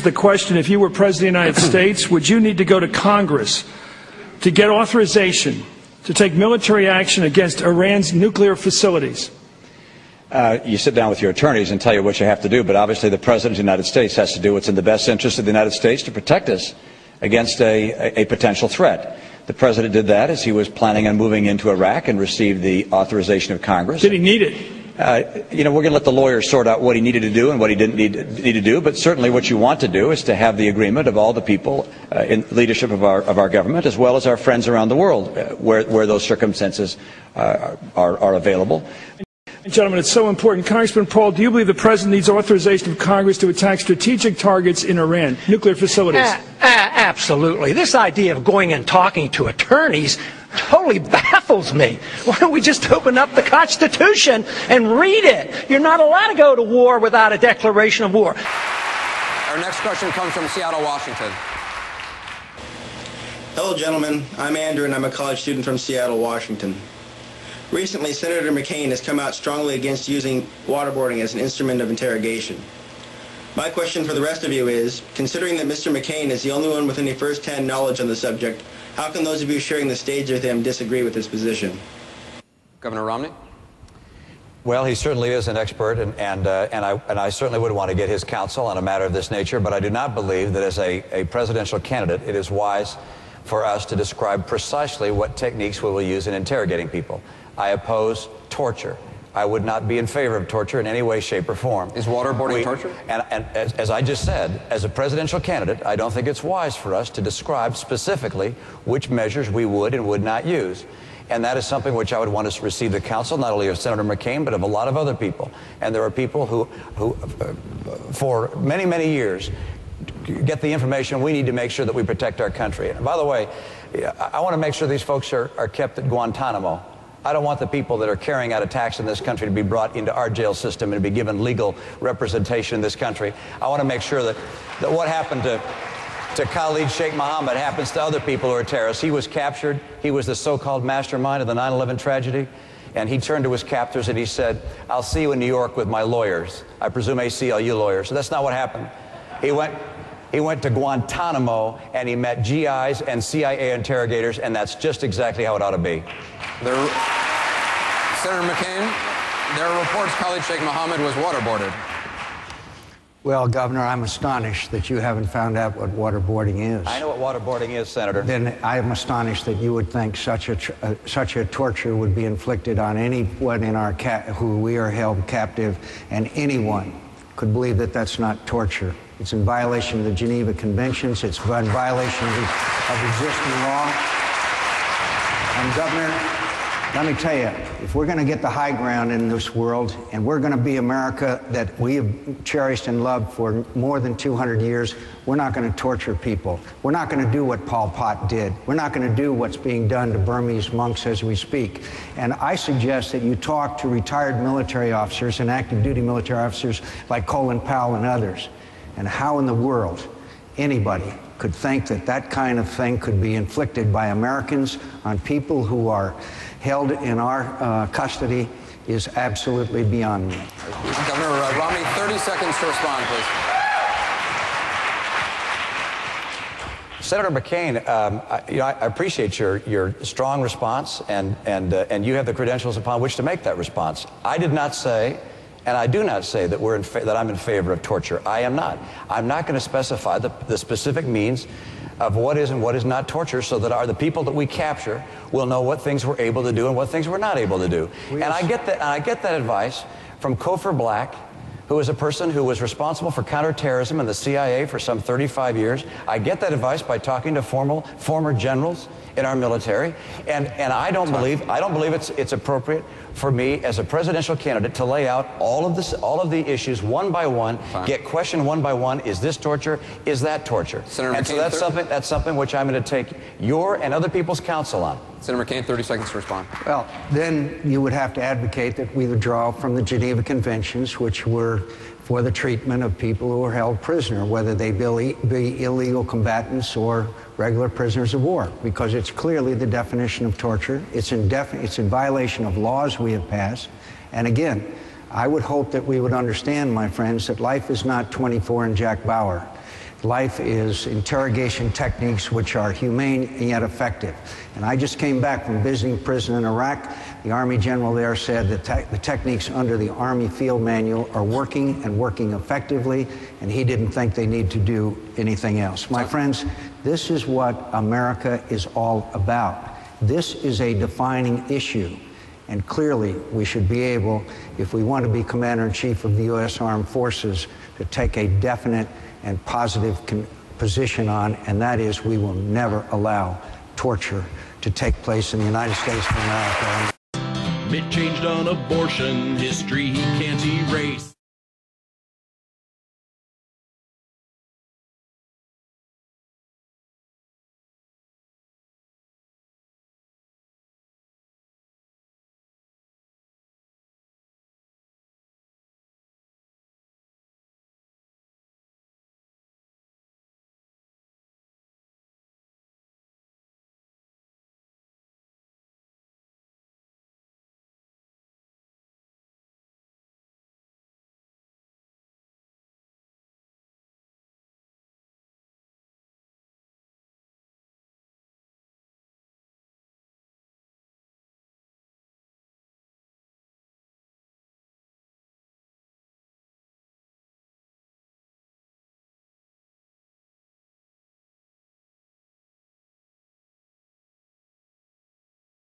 the question, if you were President of the United States, would you need to go to Congress to get authorization to take military action against Iran's nuclear facilities? You sit down with your attorneys and tell you what you have to do, but obviously the President of the United States has to do what's in the best interest of the United States to protect us against a potential threat. The President did that as he was planning on moving into Iraq and received the authorization of Congress. Did he need it? We're going to let the lawyers sort out what he needed to do and what he didn't need to do, but certainly what you want to do is to have the agreement of all the people in leadership of our government, as well as our friends around the world, where those circumstances are available. Gentlemen, it's so important. Congressman Paul, do you believe the President needs authorization of Congress to attack strategic targets in Iran, nuclear facilities? Absolutely. This idea of going and talking to attorneys totally baffles me. Why don't we just open up the Constitution and read it? You're not allowed to go to war without a declaration of war. Our next question comes from Seattle, Washington. Hello, gentlemen. I'm Andrew, and I'm a college student from Seattle, Washington. Recently, Senator McCain has come out strongly against using waterboarding as an instrument of interrogation. My question for the rest of you is, considering that Mr. McCain is the only one with any first-hand knowledge on the subject, how can those of you sharing the stage with him disagree with his position? Governor Romney? Well, he certainly is an expert, and I certainly would want to get his counsel on a matter of this nature, but I do not believe that as a presidential candidate it is wise for us to describe precisely what techniques we will use in interrogating people. I oppose torture. I would not be in favor of torture in any way, shape, or form. Is waterboarding torture? And as I just said, as a presidential candidate, I don't think it's wise for us to describe specifically which measures we would and would not use. And that is something which I would want to receive the counsel, not only of Senator McCain, but of a lot of other people. And there are people who for many, many years, get the information we need to make sure that we protect our country. And by the way, I want to make sure these folks are kept at Guantanamo. I don't want the people that are carrying out attacks in this country to be brought into our jail system and to be given legal representation in this country. I want to make sure that what happened to Khalid Sheikh Mohammed happens to other people who are terrorists. He was captured. He was the so-called mastermind of the 9/11 tragedy. And he turned to his captors and he said, "I'll see you in New York with my lawyers." I presume ACLU lawyers. So that's not what happened. He went to Guantanamo and he met GIs and CIA interrogators, and that's just exactly how it ought to be. Senator McCain, there are reports Khalid Sheikh Mohammed was waterboarded. Well, Governor, I'm astonished that you haven't found out what waterboarding is. I know what waterboarding is, Senator. Then I am astonished that you would think such a torture would be inflicted on anyone in our who we are held captive, and anyone could believe that that's not torture. It's in violation of the Geneva Conventions. It's in violation of existing law. And Governor, let me tell you, if we're going to get the high ground in this world, and we're going to be America that we have cherished and loved for more than 200 years, we're not going to torture people. We're not going to do what Pol Pot did. We're not going to do what's being done to Burmese monks as we speak. And I suggest that you talk to retired military officers and active duty military officers like Colin Powell and others, and how in the world anybody could think that that kind of thing could be inflicted by Americans on people who are held in our custody is absolutely beyond me. Governor Romney, 30 seconds to respond, please. Senator McCain, I appreciate your strong response, and you have the credentials upon which to make that response. I did not say, and I do not say that I'm in favor of torture. I am not. I'm not going to specify the specific means of what is and what is not torture, so that the people that we capture will know what things we're able to do and what things we're not able to do. And I get that advice from Cofer Black, who is a person who was responsible for counterterrorism in the CIA for some 35 years. I get that advice by talking to former generals in our military, and I don't believe it's appropriate for me as a presidential candidate to lay out all of the issues one by one, get questioned one by one. Is this torture? Is that torture? Senator and McCain, so that's something which I'm going to take your and other people's counsel on. Senator McCain, 30 seconds to respond. Well, then you would have to advocate that we withdraw from the Geneva Conventions, which were for the treatment of people who are held prisoner, whether they be illegal combatants or regular prisoners of war, because it's clearly the definition of torture. It's in violation of laws we have passed. And again, I would hope that we would understand, my friends, that life is not 24 and Jack Bauer. Life is interrogation techniques which are humane and yet effective. And I just came back from visiting prison in Iraq. The Army general there said that the techniques under the Army field manual are working and working effectively, and he didn't think they need to do anything else. My friends, this is what America is all about. This is a defining issue. And clearly, we should be able, if we want to be Commander-in-Chief of the U.S. Armed Forces, to take a definite and positive position on, and that is we will never allow torture to take place in the United States of America. Mitt changed on abortion history he can't erase.